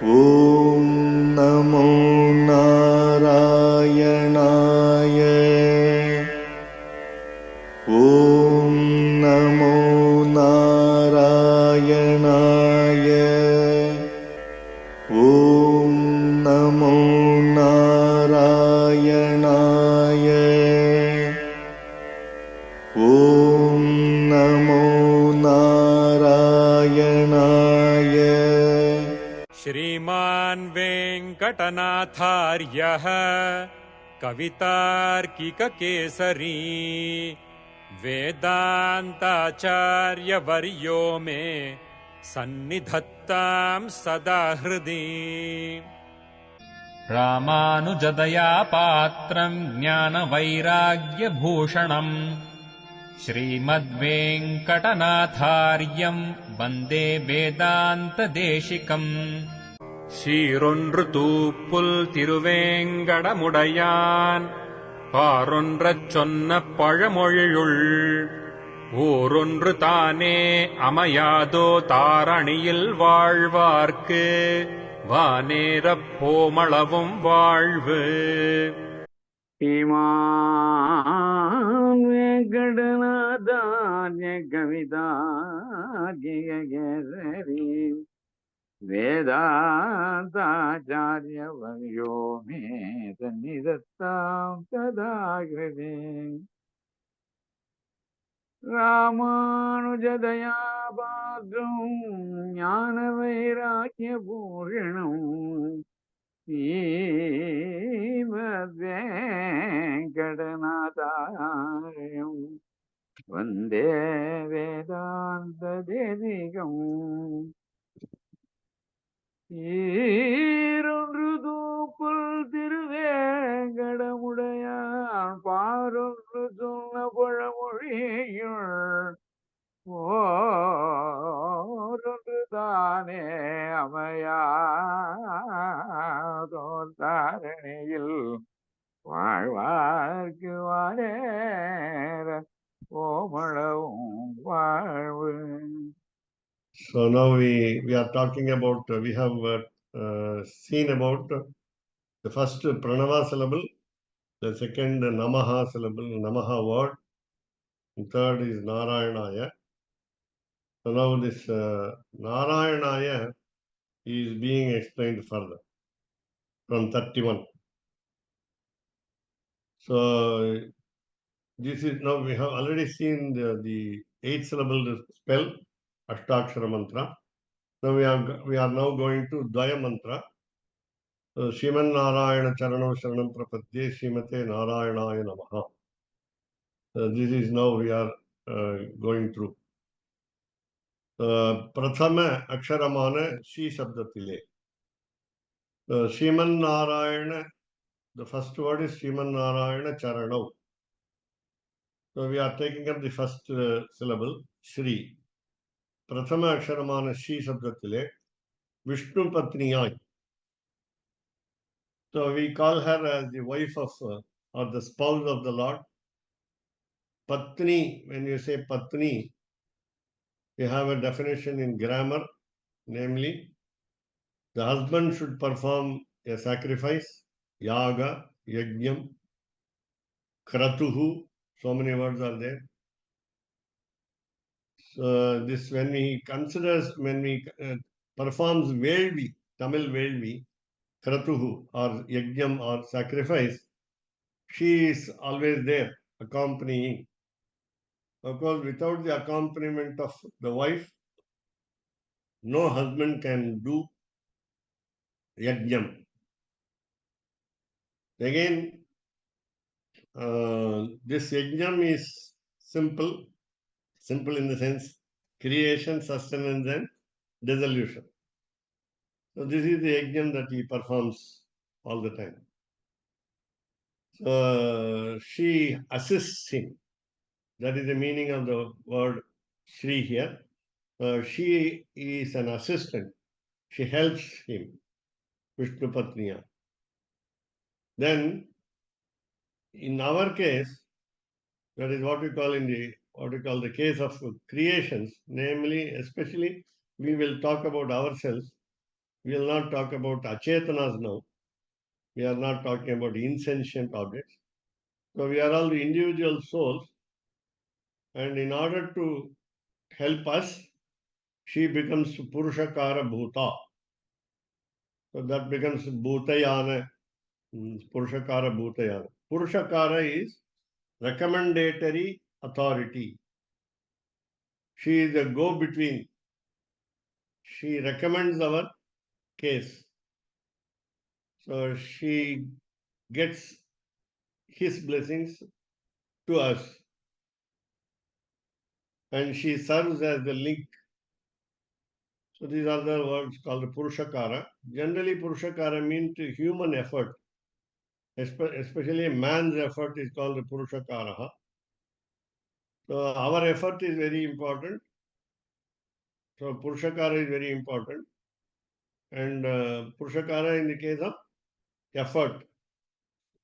ॐ नमो नारायणाय। ॐ नमो नारायणाय। ॐ नमो नारायणाय। ॐ नमो नारायणाय। श्रीमान् वेङ्कटनाथार्यः कवितार्किककेसरी वेदान्ताचार्यवर्यो मे सन्निधत्तां सदा हृदि। रामानुजदया पात्रम् ज्ञानवैराग्यभूषणम् श्रीमद्वेङ्कटनाथार्यम् वन्दे वेदान्तदेशिकम् சீரொன்று தூப்புல் திருவேங்கடமுடையான் பாரொன்றச் சொன்ன பழமொழியுள் ஊரொன்று தானே அமையாதோ தாரணியில் வாழ்வார்க்கு வானேரப் போமளவும் வாழ்வு. श्रीमान् वेङ्कटनाथार्य कवितार्किककेसरी वेदान्ताचार्यवर्यो मे सन्निधत्तां सदा हृदि। रामानुजदया पात्रं ज्ञानवैराग्यभूषणम् श्रीमद्वेङ्कटनाथार्यं वन्दे वेदान्तदेशिकम् ஈரொன்று தூப்புல் திருவேங்கடமுடையான் பாரொன்று சொன்ன பழமொழியுள் ஓரொன்று தானே அமையாதோ தாரணியில் வாழ்வார்க்கு வாழேற ஓமளவும் வாழ்வு. So now we are talking about, we have seen about the first pranava syllable, the second namaha syllable, namaha word, and third is narayanaya. So now this narayanaya is being explained further from 31. So this is, now we have already seen the 8 syllable spell, Ashtakshara mantra. Now we are now going to Dvaya mantra. Shriman Narayana Charanam Sharanam Prapadye Srimate Narayanaya Namaha. This is now we are going through. Prathama Aksharamana Shi Shabdatile. Shriman Narayana, the first word is Shriman Narayana Charanam. So we are taking up the first syllable, Shri. Prathama Aksharamana Shi Shabdatile, Vishnu Patniyai. So we call her as the wife of, or the spouse of the Lord. Patni, when you say Patni, we have a definition in grammar, namely, the husband should perform a sacrifice, yaga, yajnam, kratuhu, so many words are there. So this, when he considers, when he performs velvi, Tamil velvi, kratuhu or yajnam or sacrifice, she is always there accompanying. Of course, without the accompaniment of the wife, no husband can do yajnam. Again, this yajnam is simple in the sense creation, sustenance and dissolution. So this is the yajnam that he performs all the time. So she assists him. That is the meaning of the word Shri here. She is an assistant. She helps him, Vishnu Patniya. Then, in our case, that is what we call the case of creations, namely, especially, we will talk about ourselves. We will not talk about achetanas now. We are not talking about insentient objects. So we are all the individual souls, and in order to help us, she becomes Purushakara Bhuta. So that becomes Bhutayana, Purushakara Bhutayana. Purushakara is recommendatory authority. She is a go-between. She recommends our case. So she gets his blessings to us. And she serves as the link. So these are the words called Purushakara. Generally, Purushakara means human effort. Especially man's effort is called Purushakara. So our effort is very important. So Purushakara is very important. And Purushakara in the case of effort,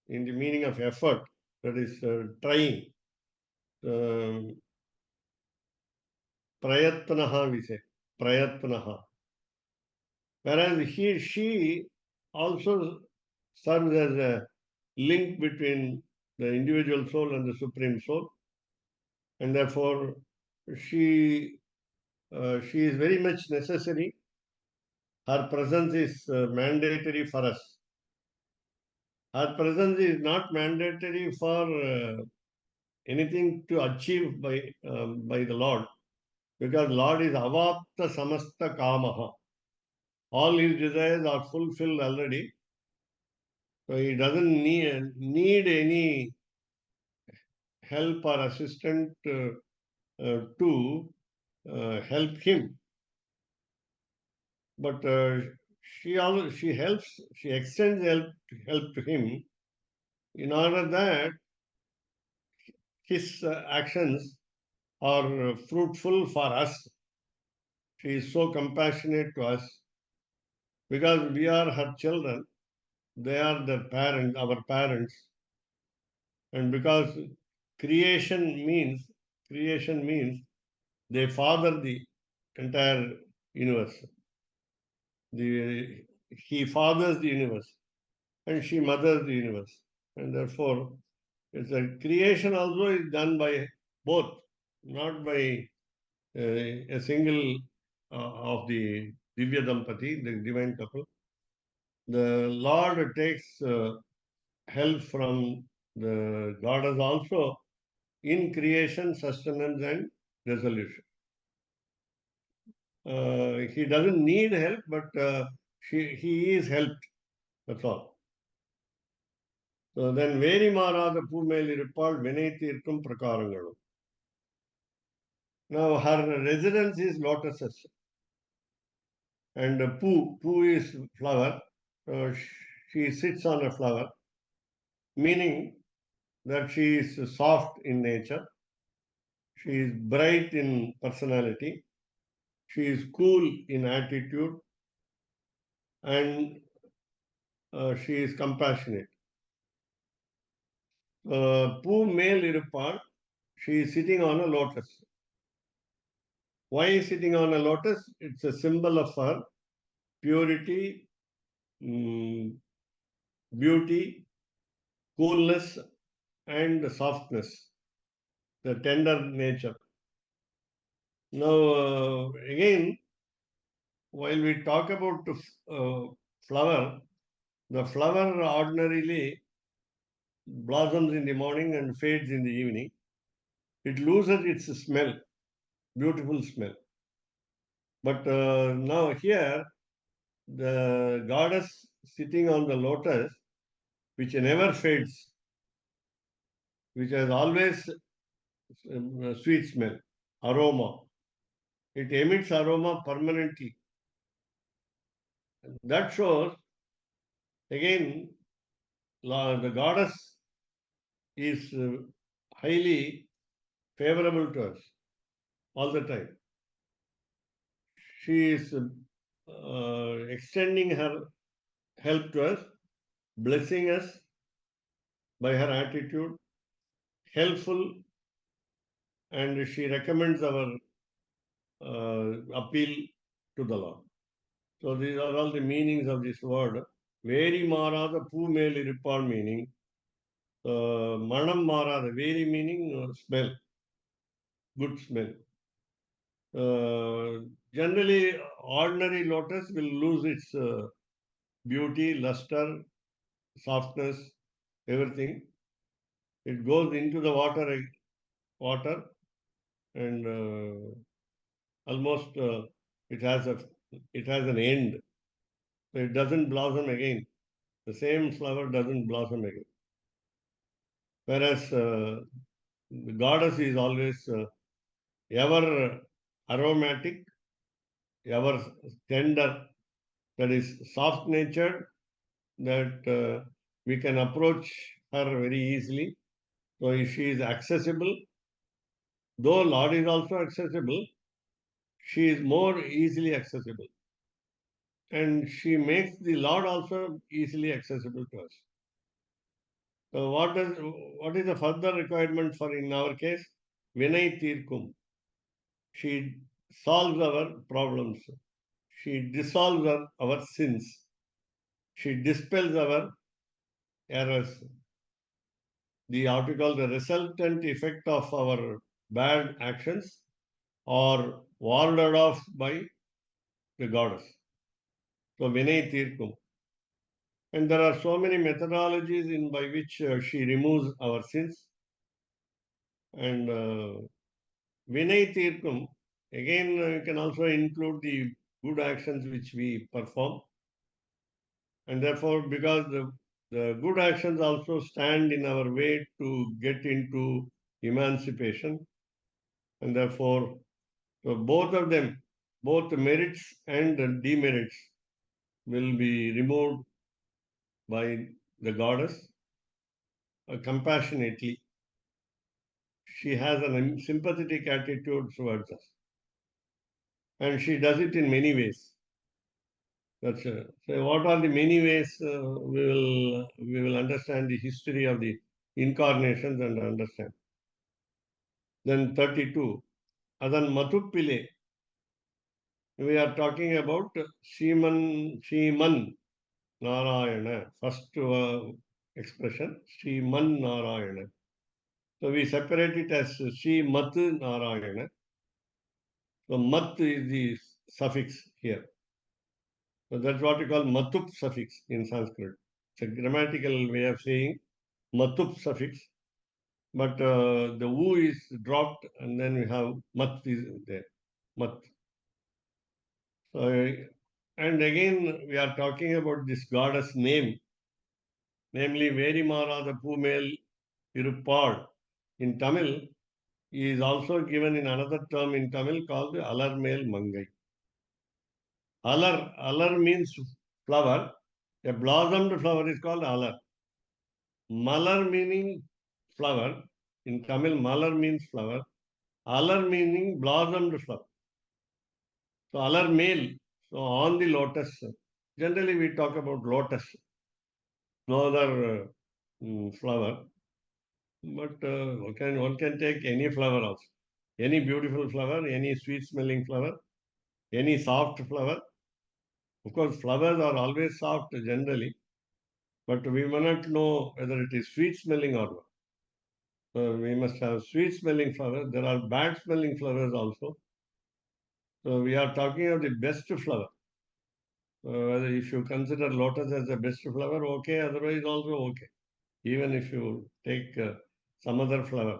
in the meaning of effort, that is trying. Prayatnaha we say. Prayatnaha. Whereas she also serves as a link between the individual soul and the supreme soul. And therefore, she is very much necessary. Her presence is mandatory for us. Her presence is not mandatory for anything to achieve by the Lord, because Lord is avapta samasta kamaha. All his desires are fulfilled already. So he doesn't need any help or assistant to help him. But she helps, she extends help to him in order that his actions are fruitful for us. She is so compassionate to us because we are her children. They are their parents, our parents. And because creation means they father the entire universe. He fathers the universe and she mothers the universe. And therefore, it's a creation also is done by both, not by a single of the Divya Dampati, the divine couple. The Lord takes help from the goddess also in creation, sustenance, and resolution. He doesn't need help, but he is helped. That's all. So then, Veri Marada Pumeli Vinay Tirtham Prakarangalu. Now, her residence is lotuses. And poo is flower. She sits on a flower, meaning that she is soft in nature. She is bright in personality. She is cool in attitude. And she is compassionate. Poo male irupal, she is sitting on a lotus. Why is sitting on a lotus? It's a symbol of her purity, beauty, coolness, and softness, the tender nature. Now, again, while we talk about flower, the flower ordinarily blossoms in the morning and fades in the evening. It loses its smell, beautiful smell. But now here, the goddess sitting on the lotus, which never fades, which has always sweet smell, aroma. It emits aroma permanently. That shows, again, the goddess is highly favorable to us all the time. She is extending her help to us, blessing us by her attitude, helpful, and she recommends our appeal to the Lord. So these are all the meanings of this word. Veri marada poo mel irippan meaning. Manam marada, very meaning smell, good smell. Generally, ordinary lotus will lose its beauty, luster, softness, everything. It goes into the water, and almost it has an end. So it doesn't blossom again. The same flower doesn't blossom again. Whereas the goddess is always ever aromatic, ever tender, that is soft natured, that we can approach her very easily. So if she is accessible, though Lord is also accessible, she is more easily accessible. And she makes the Lord also easily accessible to us. So what is the further requirement for in our case? Vinay Tirkum. She solves our problems. She dissolves our sins. She dispels our errors. The article, the resultant effect of our bad actions are warded off by the goddess. So Vinay Tirkum. And there are so many methodologies in by which she removes our sins. And Vinay Tirkum, again, you can also include the good actions which we perform. And therefore, because the good actions also stand in our way to get into emancipation. And therefore, so both of them, both merits and demerits, will be removed by the goddess compassionately. She has a sympathetic attitude towards us. And she does it in many ways. That's so. What are the many ways we will understand the history of the incarnations and understand. Then 32. Adan Matuppile. We are talking about Shriman Narayana. First expression, Shriman Narayana. So we separate it as Srimat Narayana. So Mat is the suffix here. So that's what we call Matup suffix in Sanskrit. It's a grammatical way of saying Matup suffix. But the U is dropped and then we have Mat is there. Mat. So, and again, we are talking about this goddess name, namely Verimara the Pumel Irupad. In Tamil, he is also given in another term in Tamil called Alarmel Mangai. Alar means flower. A blossomed flower is called alar. Malar meaning flower. In Tamil, malar means flower. Alar meaning blossomed flower. So alar male. So on the lotus. Generally, we talk about lotus. No other flower. But one can take any flower also. Any beautiful flower, any sweet smelling flower, any soft flower. Of course, flowers are always soft generally, but we may not know whether it is sweet smelling or not. So we must have sweet smelling flowers. There are bad smelling flowers also. So we are talking of the best flower. If you consider lotus as the best flower, okay, otherwise also okay. Even if you take some other flower.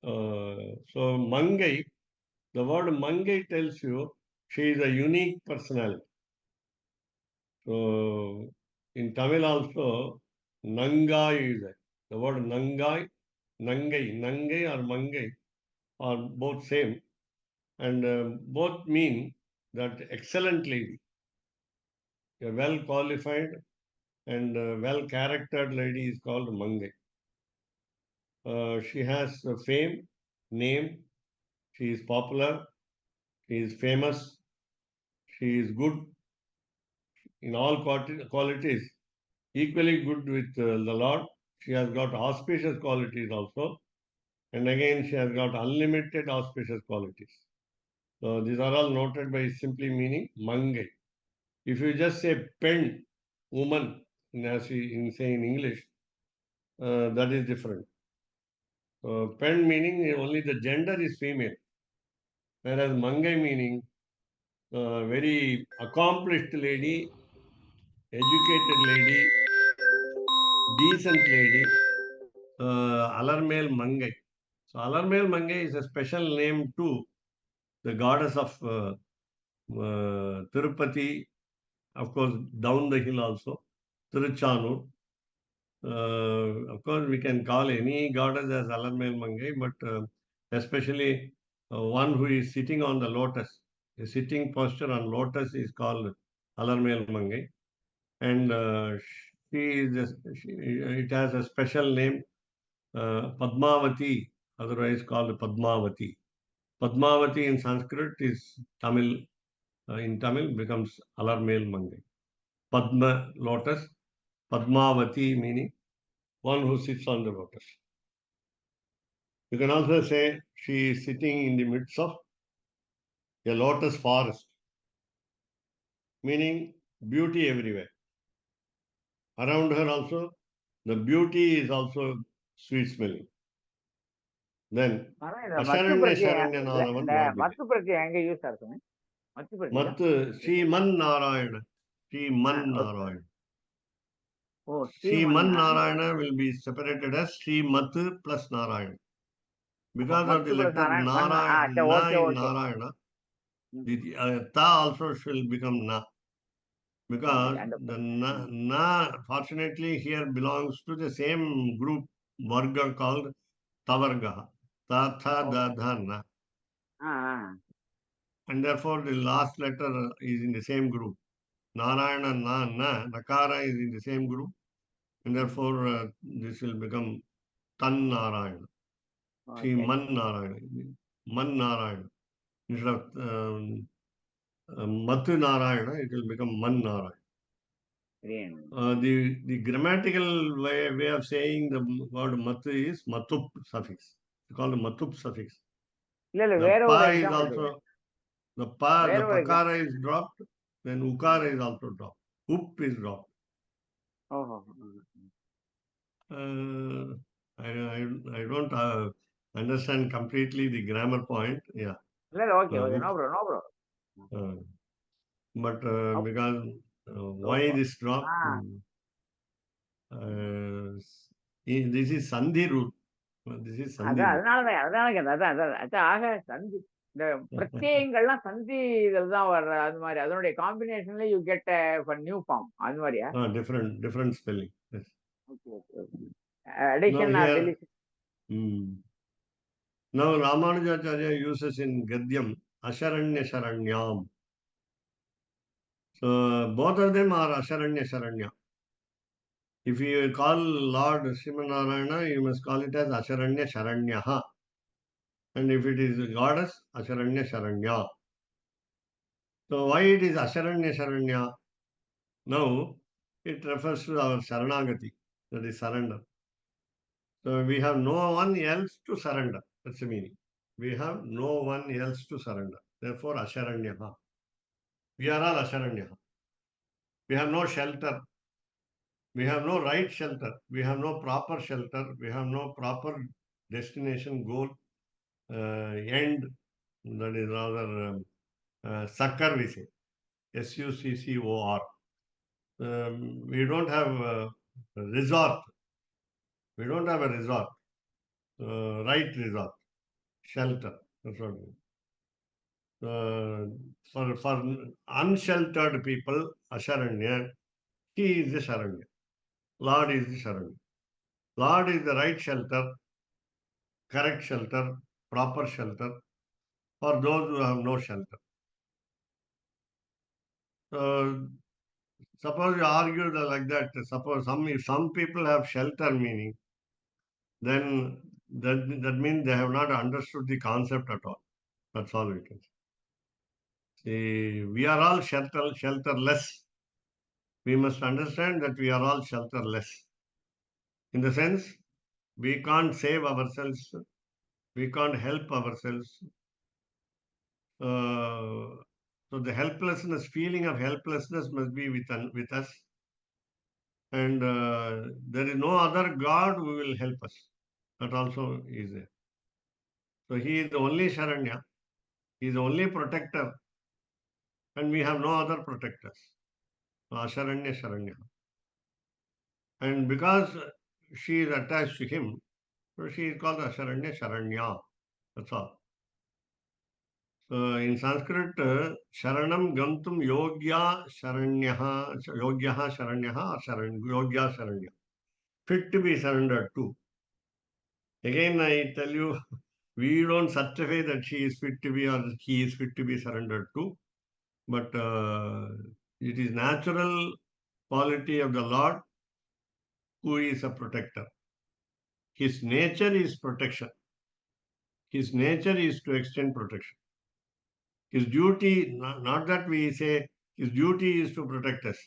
So Mangai, the word Mangai tells you she is a unique personality. So in Tamil also, Nangai is there. The word Nangai, Nangai or Mangai are both same. And both mean that excellent lady, a well qualified and well charactered lady is called Mangai. She has fame, name, she is popular, she is famous, she is good in all qualities, equally good with the Lord. She has got auspicious qualities also. And again, she has got unlimited auspicious qualities. So these are all noted by simply meaning Mangai. If you just say pen, woman, as we say in English, that is different. Pen meaning only the gender is female, whereas Mangai meaning very accomplished lady, educated lady, decent lady, Alarmel Mangai. So Alarmel Mangai is a special name to the goddess of Tirupati, of course, down the hill also, Tiruchanur. Of course, we can call any goddess as Alarmel Mangai, but especially one who is sitting on the lotus. A sitting posture on lotus is called Alarmel Mangai. And it has a special name, Padmavati, otherwise called Padmavati. Padmavati in Sanskrit is Tamil, in Tamil becomes Alarmel Mangai. Padma, lotus, Padmavati meaning one who sits on the lotus. You can also say she is sitting in the midst of a lotus forest, meaning beauty everywhere. Around her also, the beauty is also sweet smelling. Then, ஆனா இந்த மத்து Asharanya பிரத்யம் இல்ல, Sharanyanavan இந்த Varbhide. மத்து பிரத்யம் எங்க use இருக்குங்க? மத்து பிரத்யம் Mat, Sriman Narayana. Sriman okay. Narayana. Oh Sriman Sriman Narayana will be separated as Srimat plus Narayana. Because of மத்து the பிளஸ் letter நாராயண் மண். Narayana okay in okay. Narayana, the Ta also shall become Na. Because the na, fortunately, here belongs to the same group, Varga called Tavarga. Ta, Tha, Da, Dha, Na. And therefore, the last letter is in the same group. Narayana, Na, Na. Nakara is in the same group. And therefore, this will become Tan Narayana. Sri Man Narayana. Man Narayana. Instead of Matu Narayana, it will become Man Narayana. The grammatical way of saying the word Matu is Matup suffix. It's called the Matup suffix. இல்ல இல்ல The வேற ஒரு Pa is example also, the வேற ஒரு Pakara is dropped, then Ukara is also dropped. Up is dropped. ஓஹோ. I don't understand completely the grammar point. Yeah. இல்ல இல்ல okay okay, no bro no bro. But because why this drop? This is Sandhi rule. This is Sandhi அதான் rule. அதனாலதான் அதான் ஆக சந்தி இந்த பிரத்யங்கள்லாம் சந்தி இதில் தான் வர்ற அது மாதிரி அதனுடைய காம்பினேஷன்ல யூ கெட் நியூ ஃபார்ம் அது மாதிரியா? Different spelling. Yes. Addition Now or here, deletion. now Ramanujacharya uses in Gadyam Asharanya Sharanyam. So both of them are Asharanya Sharanya. If you call Lord Srimanarayana, you must call it as Asharanya Sharanyaha. And if it is a goddess, Asharanya Sharanya. So why it is Asharanya Sharanya? Now it refers to our Sharanagati, that is surrender. So we have no one else to surrender. That's the meaning. We have no one else to surrender. Therefore, Asharanyaha. We are all Asharanyaha. We have no shelter. We have no right shelter. We have no proper shelter. We have no proper destination, goal, end. That is rather succor, we say. Succor. We don't have a resort. We don't have a resort. Right resort. Shelter. That's what it is. For unsheltered people, Asharanya, he is the Sharanya. Lord is the Sharanya. Lord is the right shelter, correct shelter, proper shelter for those who have no shelter. So, suppose you argue like that, suppose if some people have shelter meaning, then that means they have not understood the concept at all. That's all we can say. See, we are all shelterless. We must understand that we are all shelterless. In the sense, we can't save ourselves, we can't help ourselves. So the helplessness, feeling of helplessness must be with us. And there is no other God who will help us. That also is there. So he is the only Sharanya. He is the only protector. And we have no other protectors. Asharanya Sharanya. And because she is attached to him, so she is called Asharanya Sharanya. That's all. So in Sanskrit, Sharanam Gantum Yogya Sharanyaha, Yogyaha Sharanyaha or Yogya Sharanya. Fit to be surrendered to. Again, I tell you, we don't certify that she is fit to be or he is fit to be surrendered to. But it is natural quality of the Lord who is a protector. His nature is protection. His nature is to extend protection. His duty, not that we say his duty is to protect us.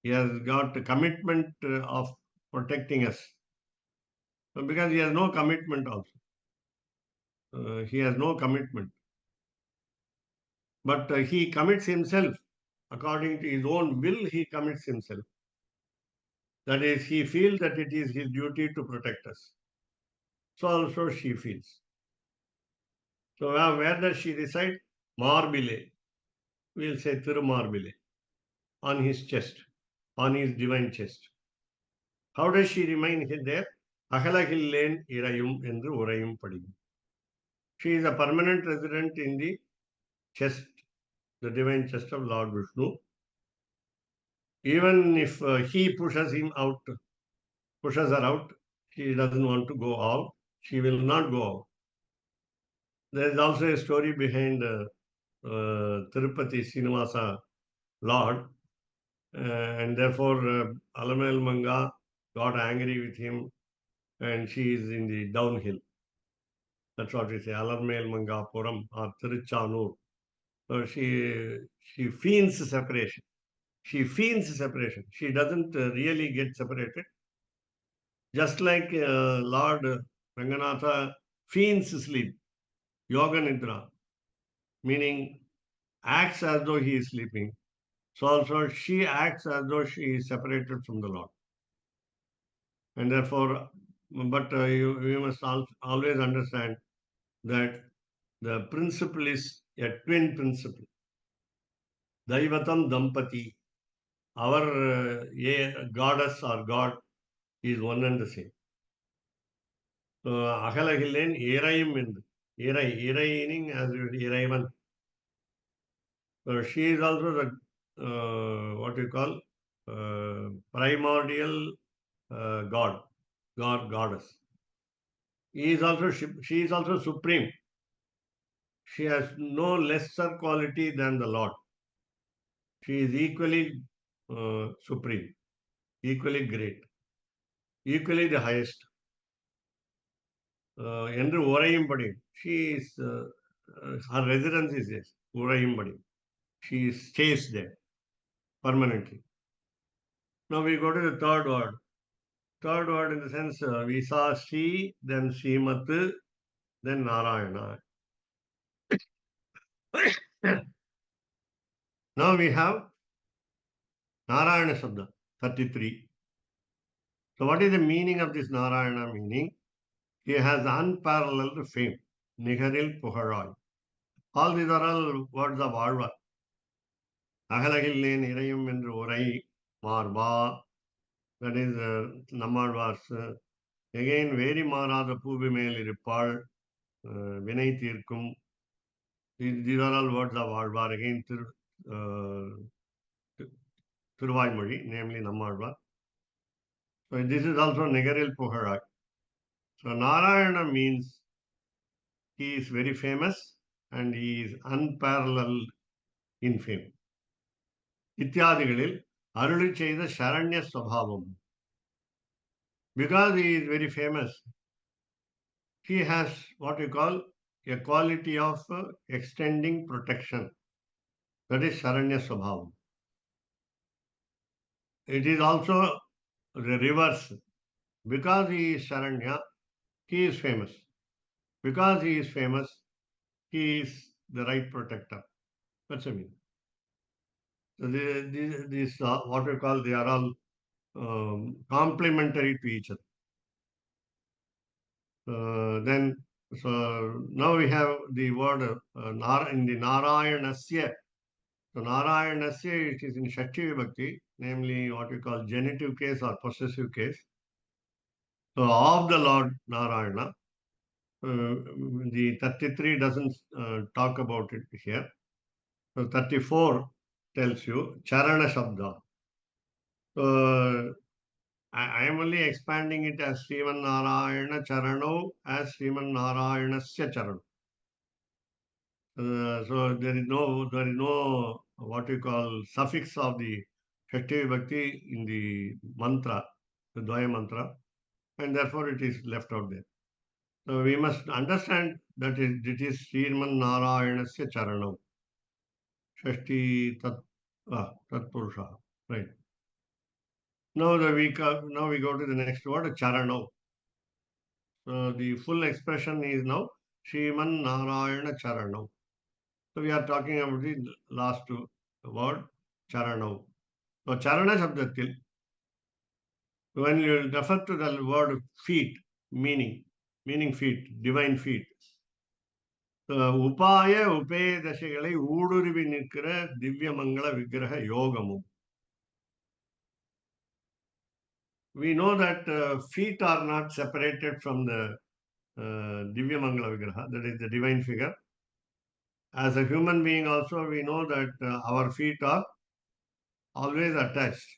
He has got a commitment of protecting us. So because he has no commitment also. He has no commitment. But he commits himself. According to his own will, he commits himself. That is, he feels that it is his duty to protect us. So also she feels. So where does she reside? Marbile. We'll say Tirumarbile. On his chest. On his divine chest. How does she remain there? Ahalahillen irayum endru urayum padiyum. She is a permanent resident in the chest, the divine chest of Lord Vishnu. Even if he pushes her out, she doesn't want to go out. She will not go out. There is also a story behind Tirupati Srinivasa Lord, and therefore Alamayal Manga got angry with him, and she is in the downhill. That's what we say, Alamayal Manga Puram or Tiruchanur. So she feels separation. She feels separation. She doesn't really get separated. Just like Lord Ranganatha feigns sleep, Yoga Nidra, meaning acts as though he is sleeping. So also she acts as though she is separated from the Lord. And therefore, but you must always understand that the principle is a twin principle. Daivatam Dampati, our goddess or God is one and the same. So, Ahalahillen Irayim in Iraying as Iraivan. So she is also the what you call primordial goddess. She is also supreme. She has no lesser quality than the Lord. She is equally supreme, equally great, equally the highest. Endru Orayimbadi. She is her residence is yes, Orayimbadi. She stays there permanently. Now we go to the third word. Third word in the sense we saw Sri, then Srimat, then Narayana. Now we have Narayana Shabda, 33. So what is the meaning of this Narayana meaning? He has unparalleled fame. Niharil Puharal. All these are all words of Alvar. Ahalahillen Irayum Endru Urai Marba. That is Nammalvar's. Again, Veri Marada Pubimel Iripal. Vinay Tirkum. These are all words of Alvar. Again, Thiruvaimozhi, namely Nammalvar. So this is also Nigaril Puharai. So Narayana means he is very famous and he is unparalleled in fame. Ityadigalil Aruli Cheyda Sharanya Swabhavam. Because he is very famous, he has what we call a quality of extending protection. That is Sharanya Swabhavam. It is also the reverse. Because he is Sharanya, he is famous. Because he is famous, he is the right protector. That's what I mean. So these what we call, they are all complementary to each other. Then, so now we have the word in the Narayanasya. So Narayanasya, it is in Shakti Vibhakti, namely what we call genitive case or possessive case. So of the Lord Narayana, the 33 doesn't talk about it here. So 34 tells you Charana Shabda. So I am only expanding it as Sriman Narayana Charano as Sriman Narayanasya Charano. So there is no what we call suffix of the Shakti Vibhakti in the mantra, the Dvaya mantra, and therefore it is left out there. So we must understand that it is Sriman Narayanasya Charanam. Shashti Tat Purusha. Right. Now now we go to the next word, Charano. So the full expression is now Sriman Narayana Charanam. So we are talking about the last word, Charano. So Charana Shabdatil, when you refer to the word feet, meaning feet, divine feet. உபாய உபேதசைகளை ஊடுருவி நிற்கிற திவ்யமங்கள விக்கிரக யோகமும். We know that feet are not separated from the divyamangala vigraha, that is the divine figure. As a human being also, we know that our feet are always attached.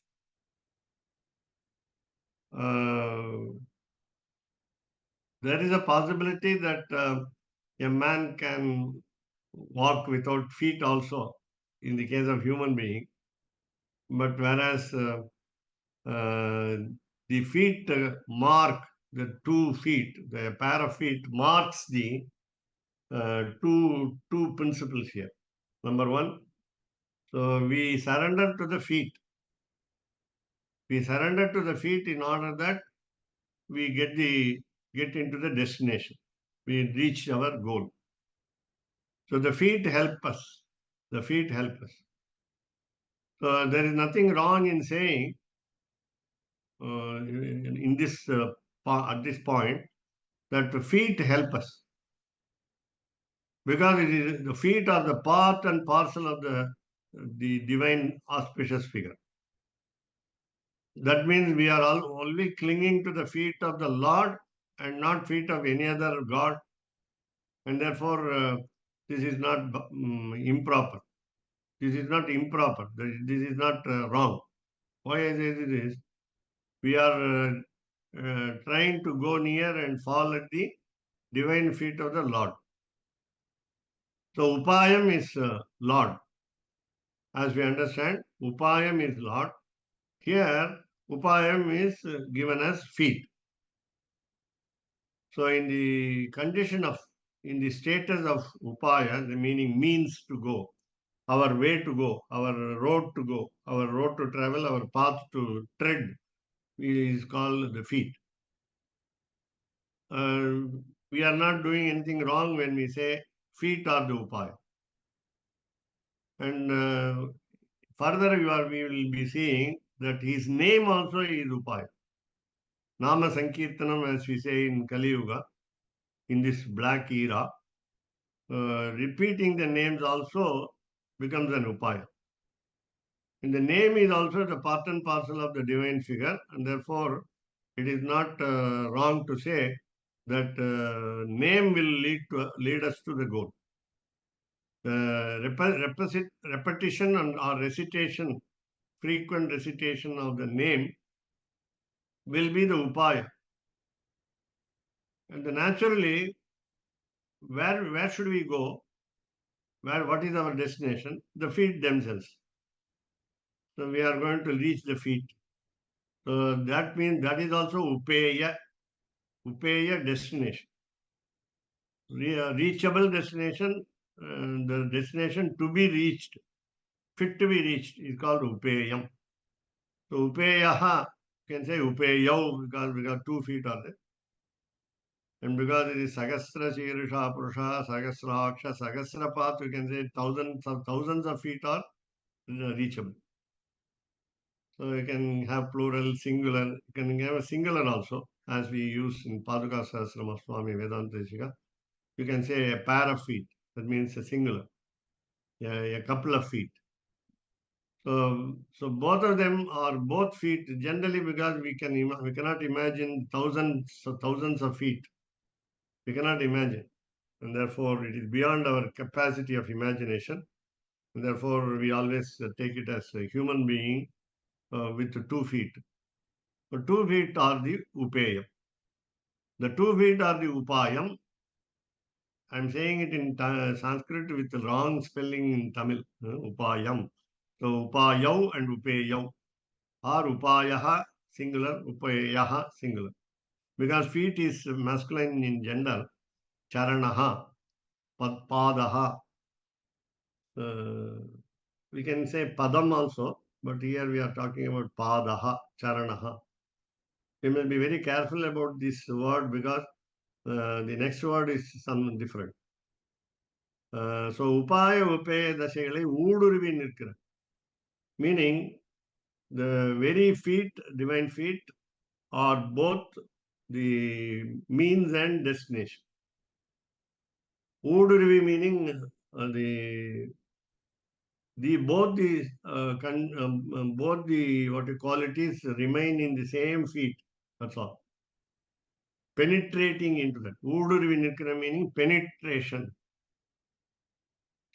There is a possibility that a man can walk without feet also in the case of human being. But whereas the feet mark, the 2 feet, the pair of feet marks the two principles here. Number one, so we surrender to the feet. We surrender to the feet in order that we get into the destination. We reach our goal. So the feet help us. The feet help us. So there is nothing wrong in saying in this at this point that the feet help us, because it is the feet are the part and parcel of the divine auspicious figure. That means we are all only clinging to the feet of the Lord and not feet of any other god, and therefore this is not improper. This is not improper. This is not wrong. Why I say this is, we are trying to go near and fall at the divine feet of the Lord. So Upayam is Lord. As we understand, Upayam is Lord. Here, Upayam is given as feet. So in the condition of, in the status of Upaya, the meaning means to go, our way to go, our road to go, our road to travel, our path to tread is called the feet. We are not doing anything wrong when we say feet are the Upaya. And further we will be seeing that his name also is Upaya. Nama Sankirtanam, as we say in Kali Yuga, in this black era, repeating the names also becomes an Upaya. And the name is also the part and parcel of the divine figure, and therefore it is not wrong to say that name will lead us to the goal. Repetition or recitation, frequent recitation of the name will be the Upaya. And naturally, where should we go? What is our destination? The feet themselves. So we are going to reach the feet. So that means that is also Upeya destination. Reachable destination, the destination to be reached, fit to be reached, is called Upeyam. So Upeyaha, you can say Upeyau, because 2 feet are there. And because it is Sagasra Shirsha Purusha, Sagasraksha, Sagasrapath, you can say thousands of feet are reachable. So you can have plural, singular, you can have a singular also, as we use in Paduka Sahasram of Swami Vedanta Deshika. You can say a pair of feet, that means a singular, a couple of feet. So both of them are both feet generally because we cannot imagine thousands of feet. We cannot imagine, and therefore it is beyond our capacity of imagination. And therefore, we always take it as a human being with 2 feet. So 2 feet are the upayam. The 2 feet are the upayam. I'm saying it in Sanskrit with the wrong spelling in Tamil. Upayam. So upayau and upayau. Or upayaha singular, upayaha singular. Because feet is masculine in gender. Charanaha, padaha. We can say padam also, but here we are talking about padaha, charanaha. We must be very careful about this word because the next word is some different. So upaya upaya dashagalai ooduruvi nirkira. Meaning the very feet, divine feet, are both the means and destination. Ooduruvi meaning both the what you call it is remain in the same feet. That's all. Penetrating into that. Ooduruvi nirkira meaning penetration.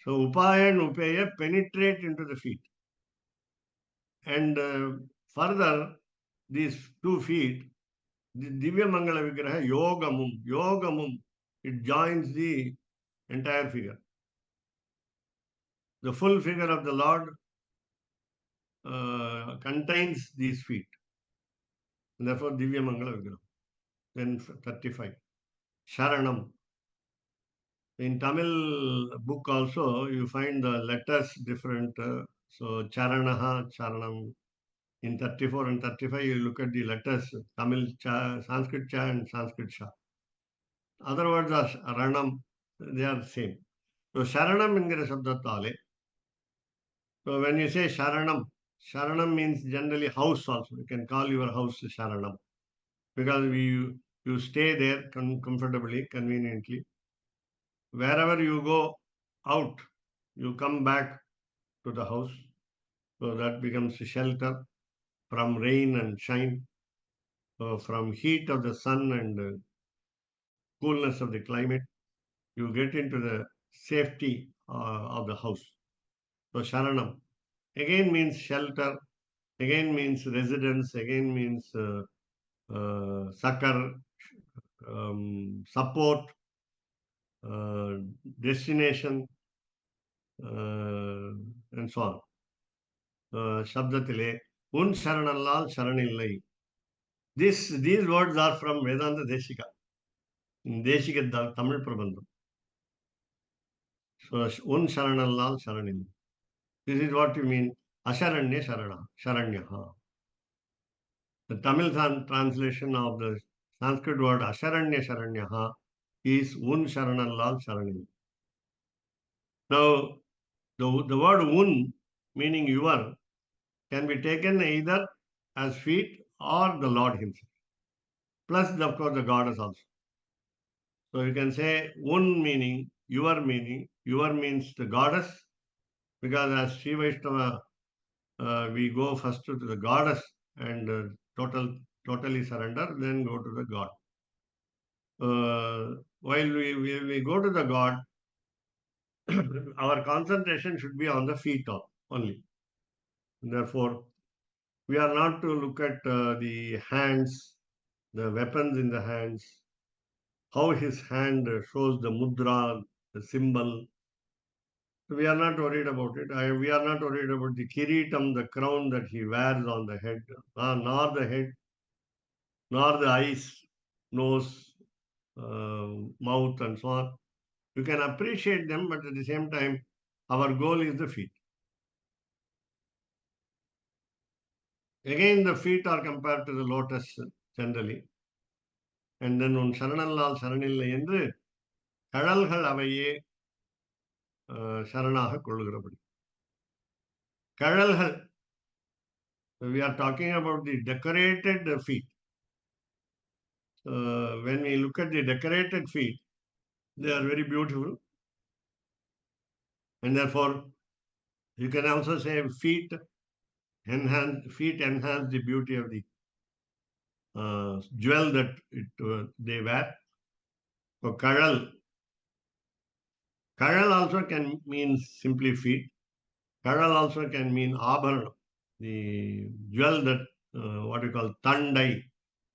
So upaya and upaya penetrate into the feet. And further, these 2 feet, the Divya Mangala Vigraha, Yogamum, it joins the entire figure. The full figure of the Lord contains these feet. And therefore, Divya Mangala Vigraha. Then 35. Sharanam. In Tamil book also, you find the letters different. So Charanaha, Charanam. In 34 and 35, you look at the letters, Tamil Cha, Sanskrit Cha and Sanskrit Sha. Other words are Ranam, they are same. So Sharanam ingre Shabdatale. So when you say Sharanam, Sharanam means generally house also. You can call your house Sharanam. Because you stay there comfortably, conveniently. Wherever you go out, you come back to the house. So that becomes a shelter from rain and shine, from heat of the sun and coolness of the climate. You get into the safety of the house. So Sharanam again means shelter, again means residence, again means succor, support, destination, and so on. Shabdatile, Un Sharanallal Sharanillai. These words are from Vedanta Deshika. Deshika Tamil Prabandham. So Un Sharanallal Sharanillai. This is what you mean. Asharanya Sharana, Sharanyaha. The Tamil translation of the Sanskrit word Asharanya Sharanyaha is Un Sharanallal Sharanil. Now, the word Un, meaning your, can be taken either as feet or the Lord Himself. Plus, of course, the goddess also. So you can say Un meaning, your means the goddess, because as Sri Vaishnava, we go first to the goddess and totally surrender, then go to the God. While we go to the God, our concentration should be on the feet only. Therefore, we are not to look at the hands, the weapons in the hands, how his hand shows the mudra, the symbol. We are not worried about it. We are not worried about the kiritam, the crown that he wears on the head, nor the head, nor the eyes, nose, mouth, and so on. You can appreciate them, but at the same time, our goal is the feet. Again, the feet are compared to the lotus generally. and then un sharanallal sharanillai endru kadalgal avaye sharanaga kolluகிறபடி. Kadalgal, we are talking about the decorated feet. When we look at the decorated feet, they are very beautiful, and therefore you can also say feet enhance the beauty of the jewel that they wear. So kadal also can mean simply feet. Kadal also can mean abharanam, the jewel that what we call tandai,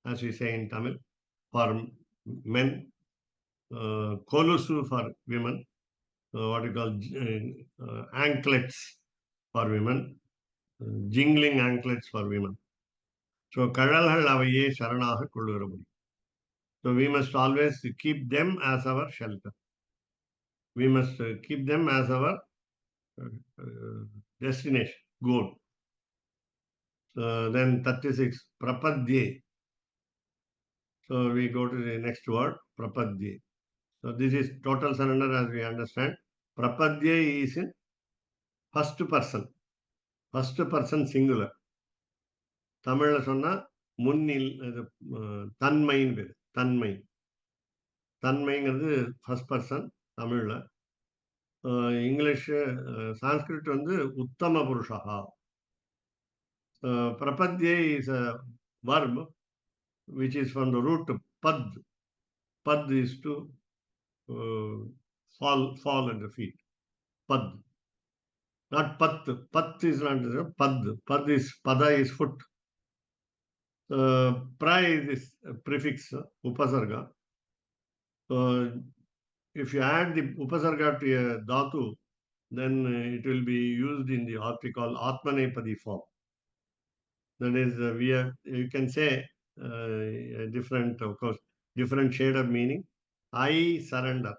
as we say in Tamil, for men, kolusu for women, what we call anklets for women, jingling anklets for women. So kadalgal avaye sharanaga kolluகிறபடி. So we must always keep them as our shelter. We must keep them as our destination, goal. Then 36, prapadye. So we go to the next word, prapadye. So this is total surrender as we understand. Prapadye is in first person singular. தமிழ்ல சொன்னா முன்னில் தன்மைன்னு பேரு, தன்மைங்கிறது first person தமிழ்ல. English Sanskrit வந்து உத்தம புருஷா. Prapadye is a verb which is from the root pad. Pad is to fall at the feet. Pad. Not pat. Pat is not pad. Pada is foot. Pra is this prefix, upasarga. So if you add the upasarga to a dhatu, then it will be used in the what we call atmanepadi form. That is, you can say a different, of course, different shade of meaning. I surrender.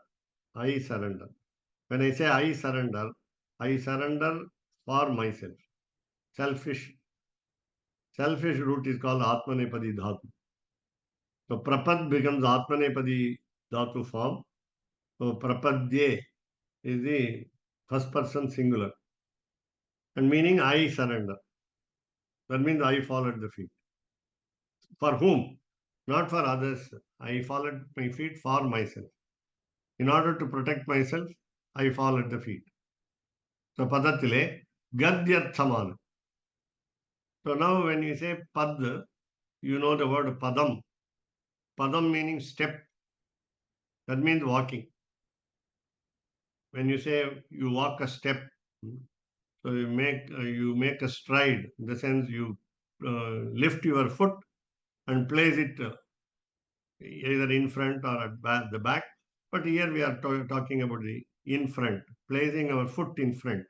When I say I surrender for myself. Selfish root is called atmanepadi dhatu. So prapad becomes atmanepadi dhatu form. So prapadye is the first person singular. And meaning I surrender. That means I fall at the feet. For whom? Not for others. I fall at my feet for myself. In order to protect myself, I fall at the feet. So padathile gadyarthamana. So now when you say pad, you know the word padam. Padam meaning step. That means walking. When you say you walk a step, so you make a stride. In the sense you lift your foot and place it either in front or at the back. But here we are talking about the in front, placing our foot in front.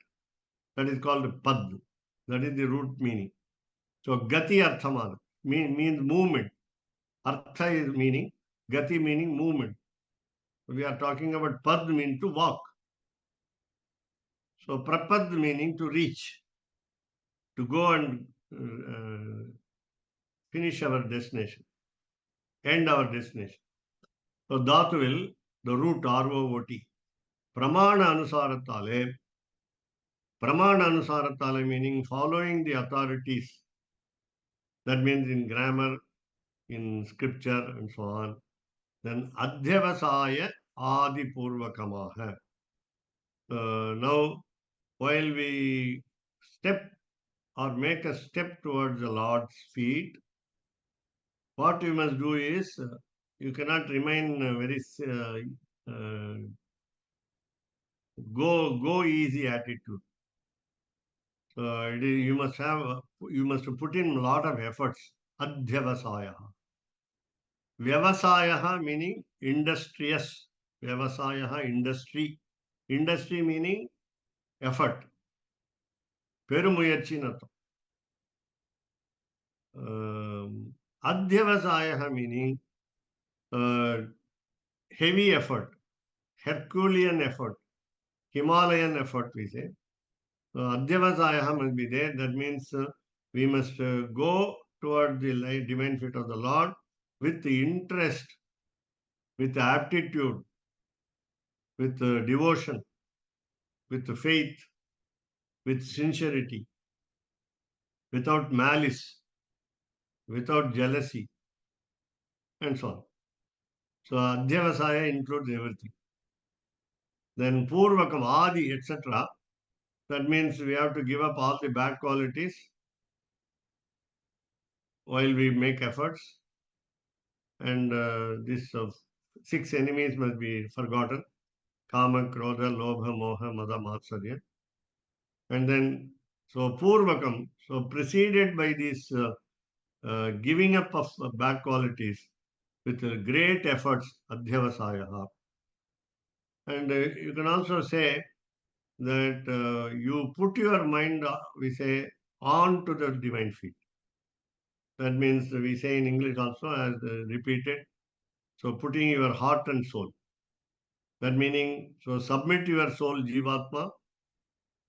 That is called pad. That is the root meaning. So gati arthamana means movement. Artha is meaning, gati meaning movement. We are talking about pad means to walk. So prapad meaning to reach, to go and finish our destination, end our destination. So dhatu the root R-O-O-T. Pramana anusaratale meaning following the authorities. That means in grammar, in scripture and so on. Then adhyavasaya adipurvakamaha. Now, while we step or make a step towards the Lord's feet, what you must do is, you cannot remain very go easy attitude. You must put in a lot of efforts. Adhyavasaya. Vyavasaya meaning industrious. Vyavasaya industry. Industry meaning effort. Perumuyarchi natham. Adhyavasaya meaning heavy effort, Herculean effort, Himalayan effort, we say. Adhyavasaya must be there. That means we must go toward the divine feet of the Lord with the interest with aptitude, with devotion, with faith, with sincerity, without malice, without jealousy, and so on. So Adhyavasaya includes everything. Then Purvakam, Adi, etc. That means we have to give up all the bad qualities while we make efforts. And these 6 enemies must be forgotten. Kama, Krodha, Lobha, Moha, Mada, Matsarya. And then, so Purvakam, so preceded by this giving up of bad qualities with great efforts, Adhyavasaya. And you can also say that you put your mind, we say, on to the divine feet. That means we say in English also as repeated. So putting your heart and soul. That meaning, so submit your soul, Jivatma,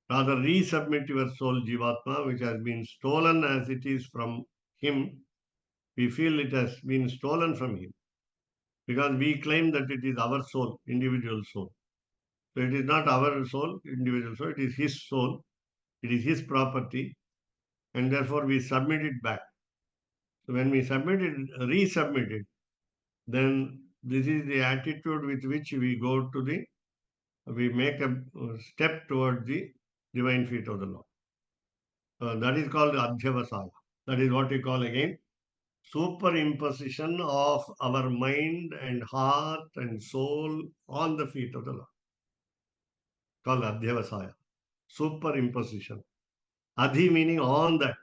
rather resubmit your soul, Jivatma, which has been stolen as it is from him. We feel it has been stolen from him because we claim that it is our soul, individual soul. So it is not our soul, individual soul, it is his soul, it is his property, and therefore we submit it back. So when we submit it, resubmit it, then this is the attitude with which we go to we make a step toward the divine feet of the Lord. That is called Adhyavasaya. That is what we call again superimposition of our mind and heart and soul on the feet of the Lord. Called Adhyavasaya. Superimposition. Adhi meaning on that.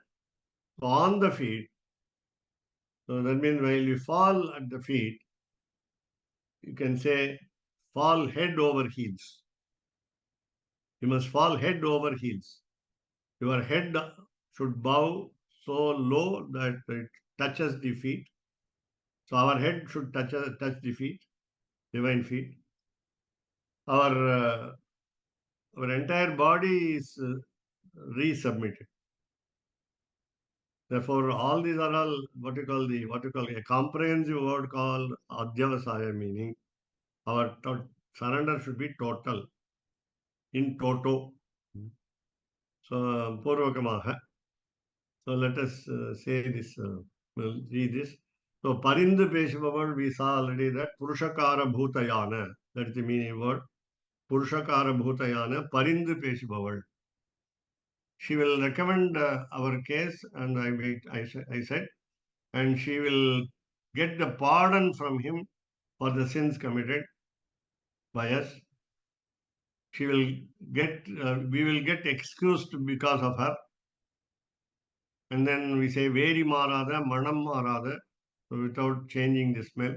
So on the feet. So that means while you fall at the feet, you can say fall head over heels. You must fall head over heels. Your head should bow so low that it touches the feet. So our head should touch the feet, divine feet. Our entire body is resubmitted. Therefore, all these are all what you call a comprehensive word called Adhyavasaya, meaning our surrender should be total, in toto. So, Purvakamaha. So let us say this, we'll read this. So Parindu Peshivaval, we saw already that Purushakara Bhutayana, that is the meaning word. Purushakara Bhutayana, Parindu Peshivaval. She will recommend our case, and I said, and she will get the pardon from him for the sins committed by us. She will get, we will get excused because of her. And then we say, Veri Marada, Manam Marada, so without changing the smell.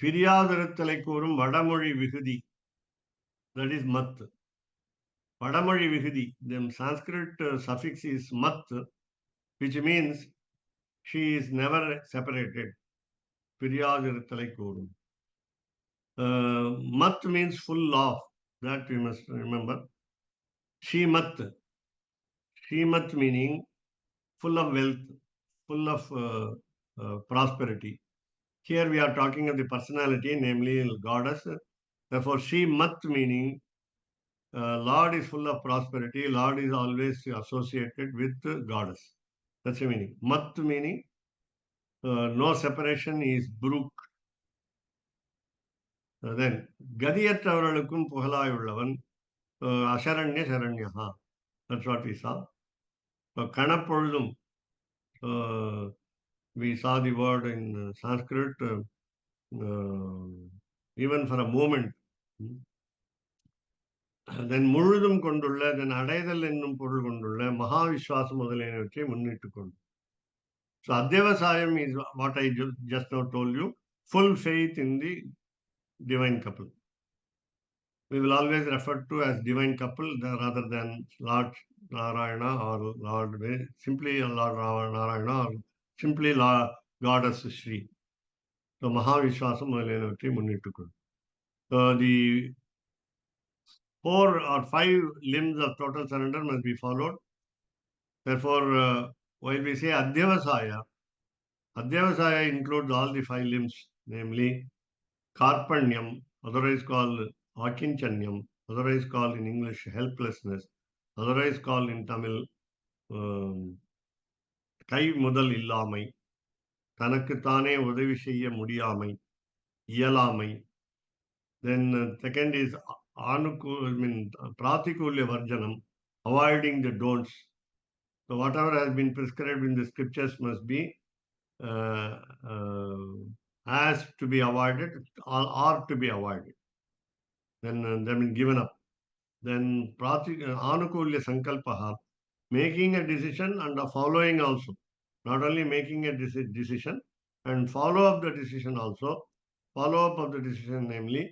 Piriyadarathale Kurum Vadamori Vihudi, that is Mat. Vadamori Vihudi, the Sanskrit suffix is Mat, which means she is never separated. Piriyadarathale Kurum. Mat means full of, that we must remember. Shimat. Shimat meaning full of wealth, full of prosperity. Here we are talking of the personality, namely goddess. Therefore, Shimat meaning Lord is full of prosperity. Lord is always associated with goddess. That's the meaning. Mat meaning no separation is Bruk. Then Gadiyatavaralukum Puhalayullavan Asharanya Sharanyaha. That's what we saw. Kanapolum. We saw the word in Sanskrit even for a moment. Then முழுதும் கொண்டுள்ள then அடைதல் என்னும் பொருள் கொண்டுள்ள மகாவிஸ்வாசம் முதலியனவற்றை முன்னிட்டுக் கொண்டு. So Adhyavasayam is what I just now told you, full faith in the divine couple. We will always refer to as divine couple rather than Lord Narayana or simply Lord Narayana or simply Goddess Shri. So Mahavishwasam முதலியனவற்றை முன்னிட்டுக் கொண்டு. So the 4 or 5 limbs of total surrender must be followed. Therefore, while we say Adhyavasaya includes all the 5 limbs, namely Karpanyam, otherwise called Akinchanyam, otherwise called in English helplessness, otherwise called in Tamil கை முதல் இல்லாமை, தனக்குத்தானே உதவி செய்ய முடியாமை, இயலாமை. Then second is pratikulya varjanam, avoiding the don'ts. So whatever has been prescribed in the scriptures must be has to be avoided or are to be avoided. Then they have been given up. Then anukulya sankalpaha, making a decision and following also. Not only making a decision and follow up the decision also. Follow up of the decision, namely,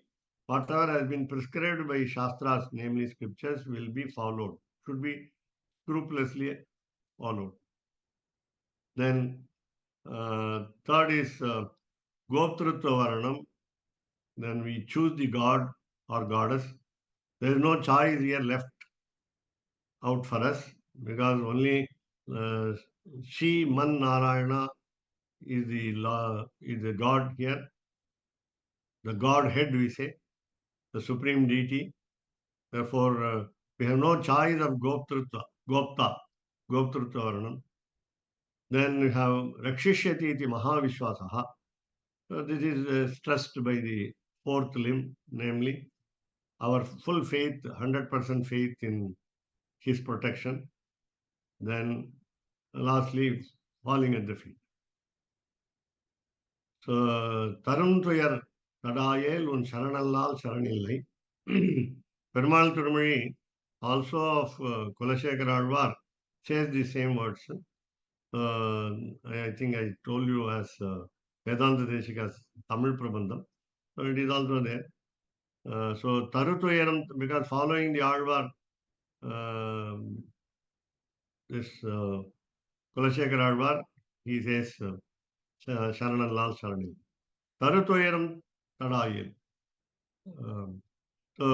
whatever has been prescribed by Shastras, namely scriptures, will be followed, should be scrupulously followed. Then third is Gotrutva Varanam. Then we choose the god or goddess. There is no choice here left out for us, because only She Man Narayana is the god here, the Godhead we say, the supreme deity. Therefore, we have no choice of Gopta Varanam. Then we have Rakshishyati iti Mahavishwasaha. This is stressed by the fourth limb, namely our full faith, 100% faith in his protection. Then lastly, falling at the feet. So, Tarunthuyar Tadayel un Sharanallal Sharanillai. Perumal Thirumozhi, also of Kulashekara Alvar, says the same words. I think I told you as Vedanta Deshika's Tamil Prabandham. So it is also there. So Tarutuyaram, because following the Alvar, this Kulashekara Alvar, he says Sharanallal Sharanil. Tarutuyaram Tadayel. So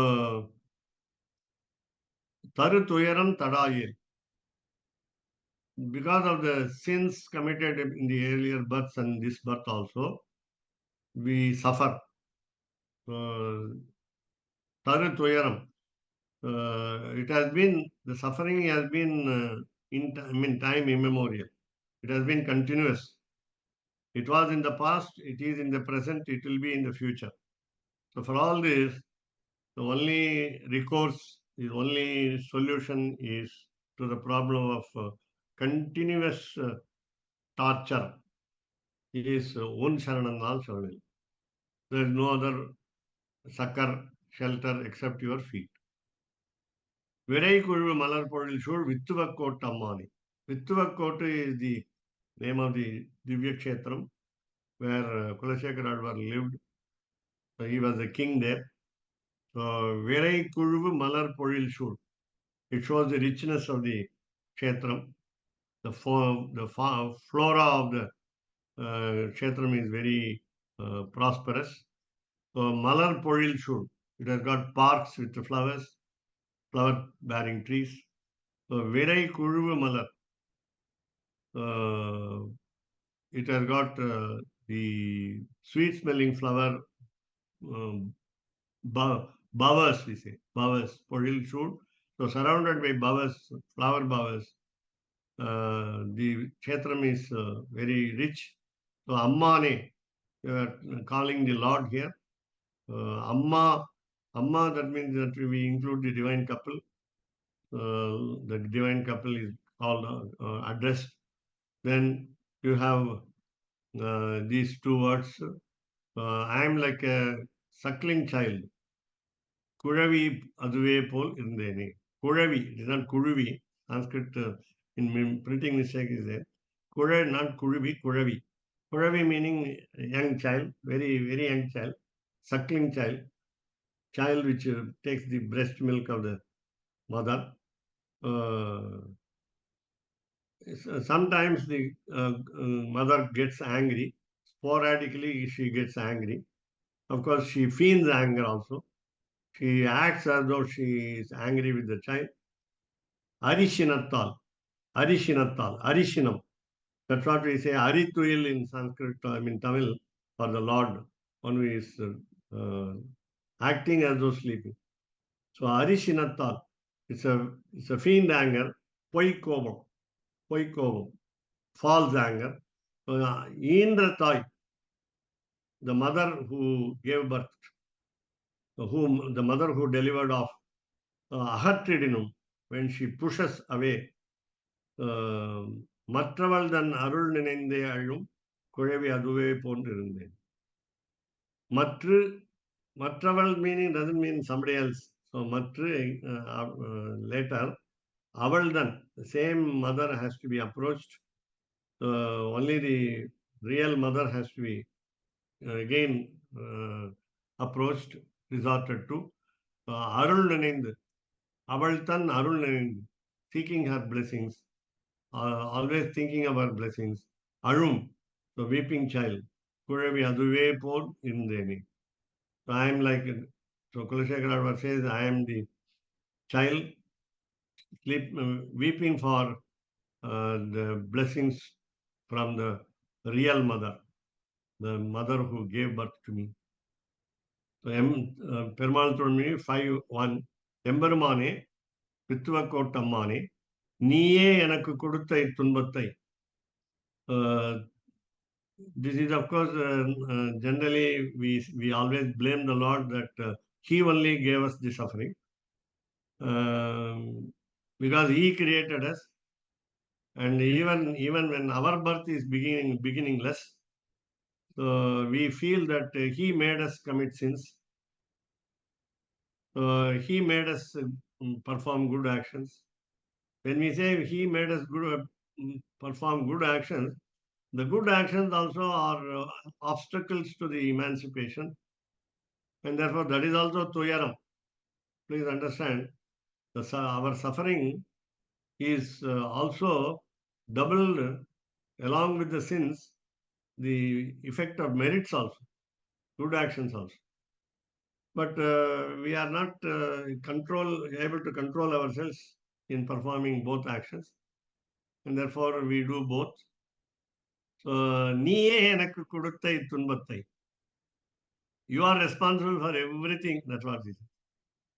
Tarutuyaram Tadayel. Because of the sins committed in the earlier births and this birth also, we suffer. Tarutuyaram. It has been, the suffering has been time immemorial. It has been continuous. It was in the past, it is in the present, it will be in the future. So for all this, the only recourse, the only solution is to the problem of continuous torture. It is one Sharanannal Sharanil. There is no other succor, shelter except your feet. Virai Kuzhu Malar Podil Shur Vittuvakot Ammani. Vittuvakot is the name of the Divya Kshetram where Kulashekara Alvar lived. So he was the king there. So Virai Kuzhu Malar Podil Shur. It shows the richness of the Kshetram. The flora of the Kshetram is very prosperous. So Malar Podil Shur. It has got parks with the flowers, flower-bearing trees. So Virai Kuzhu Malar. It has got the sweet-smelling flower bowers, we say, bowers, Podil Shur. So surrounded by bowers, flower bowers, the Kshetram is very rich. So Ammane, you are calling the Lord here. Amma, that means that we include the divine couple. The divine couple is called addressed. Then you have these two words. I am like a suckling child. Kuravi aduve pol irundene. Kuravi, it is not Kuruvi. Sanskrit in printing mistake is there. Kuravi, not Kuruvi, Kuravi. Kuravi meaning young child, very, very young child, suckling child, child which takes the breast milk of the mother. Sometimes the mother gets angry. Sporadically, she gets angry. Of course, she feels anger also. She acts as though she is angry with the child. Arishinattal, Arishinam. That's what we say, Arituyil in Sanskrit, Tamil, for the Lord. One who is acting as though sleeping. So Arishinattal, it's a fiend anger, Poikobam, false anger. Indra Thai, the mother who gave birth, the mother who delivered off, Ahatridinum, when she pushes away, மற்றவள் தன் அருள் நினைந்தே அழும் குழவி அதுவே போன்றிருந்தேன். மற்றவள் meaning doesn't mean somebody else. So later, avaldan, the same mother has to be approached. Only the real mother has to be again approached, resorted to. அருள் நினைந்து, அவள் தன் அருள் நினைந்து, seeking her blessings, always thinking of her blessings. Arum, the weeping child. Kurevi aduve por indeni. So I am like, so Kulashekara says, I am the child weeping for the blessings from the real mother, the mother who gave birth to me. So Perumal told me 5:1, எம்பெருமானே பித்துவக்கோட்டம்மானே நீயே எனக்கு கொடுத்த இத்துன்பத்தை. This is, of course, generally we always blame the Lord that He only gave us the suffering because He created us, and even when our birth is beginningless, so we feel that He made us commit sins. He made us perform good actions. When we say He made us perform good actions, the good actions also are obstacles to the emancipation, and therefore that is also Tuyaram. Please understand, our suffering is also doubled along with the sins, the effect of merits also, good actions also. But we are not able to control ourselves in performing both actions, and therefore we do both. So, நீயே எனக்கு கொடுத்த இத்துன்பத்தை. You are responsible for everything. That's what it is.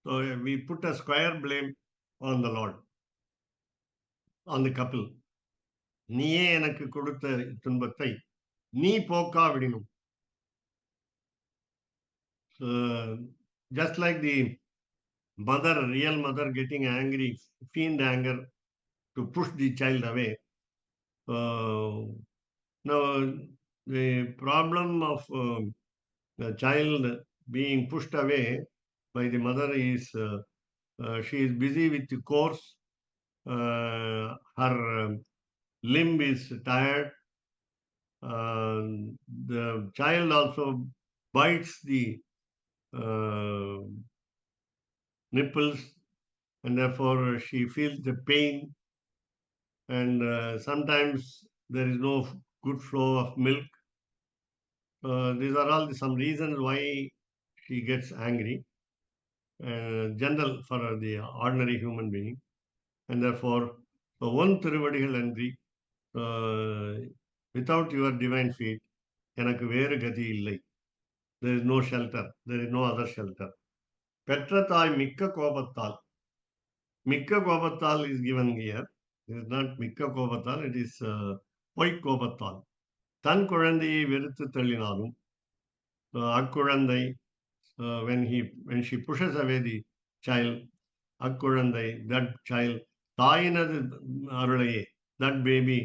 So we put a square blame on the Lord, on the couple. நீயே எனக்கு கொடுத்த துன்பத்தை நீ போக்கா விடினும். Just like the mother, real mother getting angry, fiend anger to push the child away. Now, the problem of the child being pushed away by the mother is she is busy with the course, her limb is tired, the child also bites the nipples, and therefore she feels the pain, and sometimes there is no good flow of milk. These are all some reasons why she gets angry, general for the ordinary human being, and therefore one திருவடிகள் அன்றி, without your divine feet எனக்கு வேறு கதி இல்லை. There is no shelter, there is no other shelter. பெற்ற தாய் மிக்க கோபத்தால், மிக்க கோபத்தால் is given here. It is not மிக்க கோபத்தால், it is பொய்க் கோபத்தால். தன் குழந்தையை வெறுத்து தள்ளினாலும், அக்குழந்தை, when she pushes away the child, அக்குழந்தை, that child, தாயினது அருளையே, that baby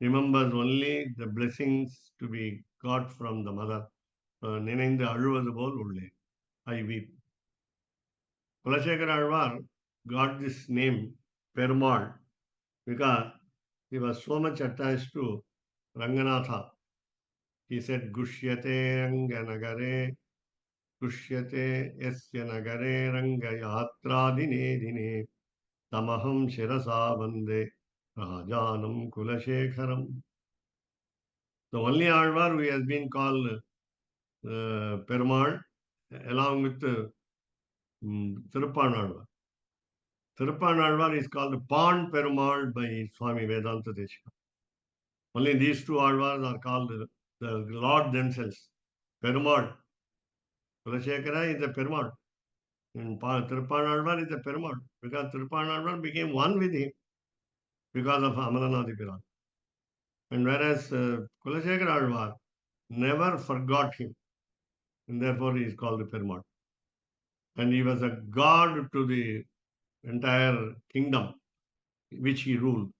remembers only the blessings to be got from the mother. நினைந்து அழுவது போல் உள்ளேன், I weep. Kulashekara Alvar got this name Perumal because he was so much attached to Ranganatha. He said, Gushyate Ranganagare, Gushyate Yasya Nagare Rangayatra Dine Dine, Tamaham Shirasa Vande Rajanam Kulashekaram. The only Alvar who has been called Perumal along with Tiruppanalvar. Tiruppanalvar is called Pan Perumal by Swami Vedanta Deshika. Only these two Alvars are called the Lord themselves, Perumal. Kulashekara is a Perumal. In Tiruppanalvar is a Perumal, because Tiruppanalvar became one with him because of Amaranath Piran. And whereas Kulashekara Alvar never forgot him, and therefore he is called the Perumal. And he was a god to the entire kingdom which he ruled.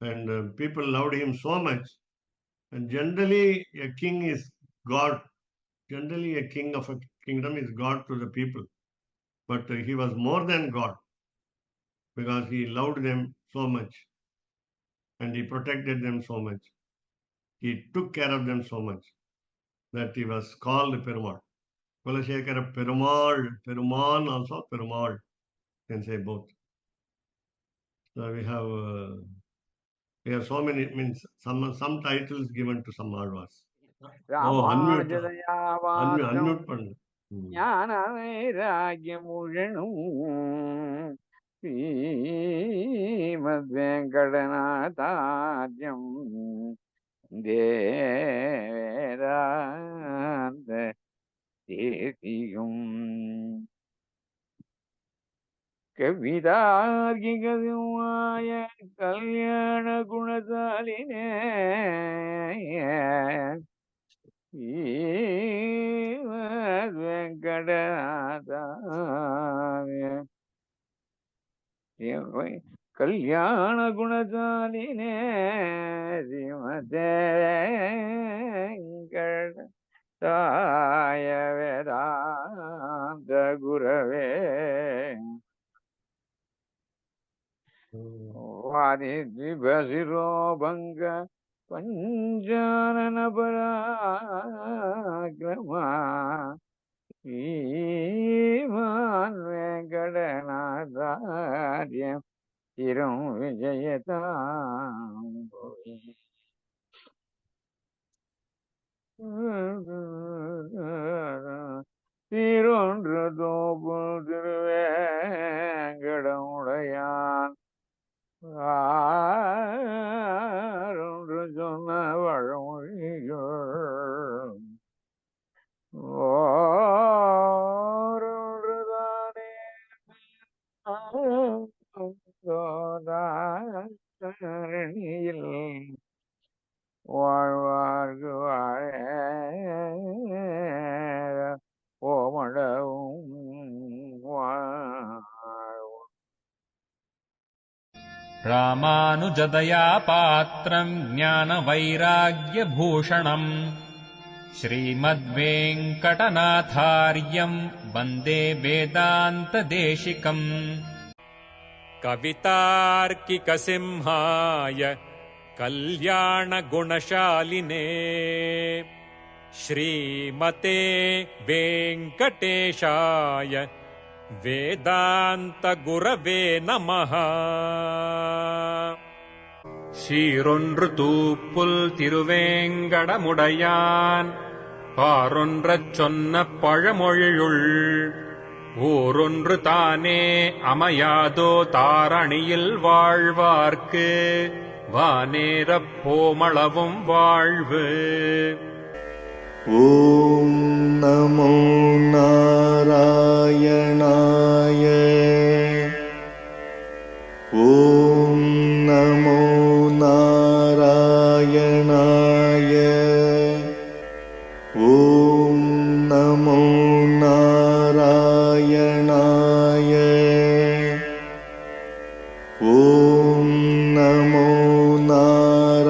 And people loved him so much. And generally, a king is God. Generally, a king of a kingdom is God to the people. But he was more than God, because he loved them so much and he protected them so much. He took care of them so much that he was called Perumal. Kulashekara Perumal, Perumal also Perumal, can say both. So we have so many, means some titles given to some Alvars. Oh, unmute. Unmute பண்ணு. ஞான வைராகியமுழனும் ஸ்ரீமத் வெங்கடநாதார்யம் வேதாந்த தேசியும் கவிதார்கிகதுமாய கல்யாண குணசாலினே வெங்கடநாதாய கல்யாண குணசாலினே ஸ்ரீமதே தாய வேதாந்த குரவே வாதிபசிரோபங்க பஞ்சானன பராக்ரமா ஸ்ரீமான் வெங்கடநாதார்யம் திரும் விஜயதாம் தீரொன்று தோப்பு திருவேங்கடமுடையான் ஆரொன்று சொன்ன வழமொழிகள் ஓரொன்று தானே தோதாரணியில் வாழ்வார்க்கு வாழ ஓமளவும் ராமானுஜதயா பாத்திரம் ஞானவைராக்யபூஷணம் ஸ்ரீமத்வேங்கடநாதார்யம் வந்தே வேதாந்ததேசிகம். कवितार्किकसिंहाय कल्याणगुणशालिने श्रीमते वेङ्कटेशाय वेदान्तगुरवे नमः. சீரொன்று தூப்புல் திருவேங்கடமுடையான் பாரொன்றச் சொன்ன பழமொழியுள் ஊரொன்று தானே அமையாதோ தாரணியில் வாழ்வார்க்கு வானேரப் போமளவும் வாழ்வு. ஓம் நமோ நாராயணாய. ஓம் நமோ நாராயணாய. ஓம் நமோ நாராயணாய. ஓம் நமோ நாராயணாய.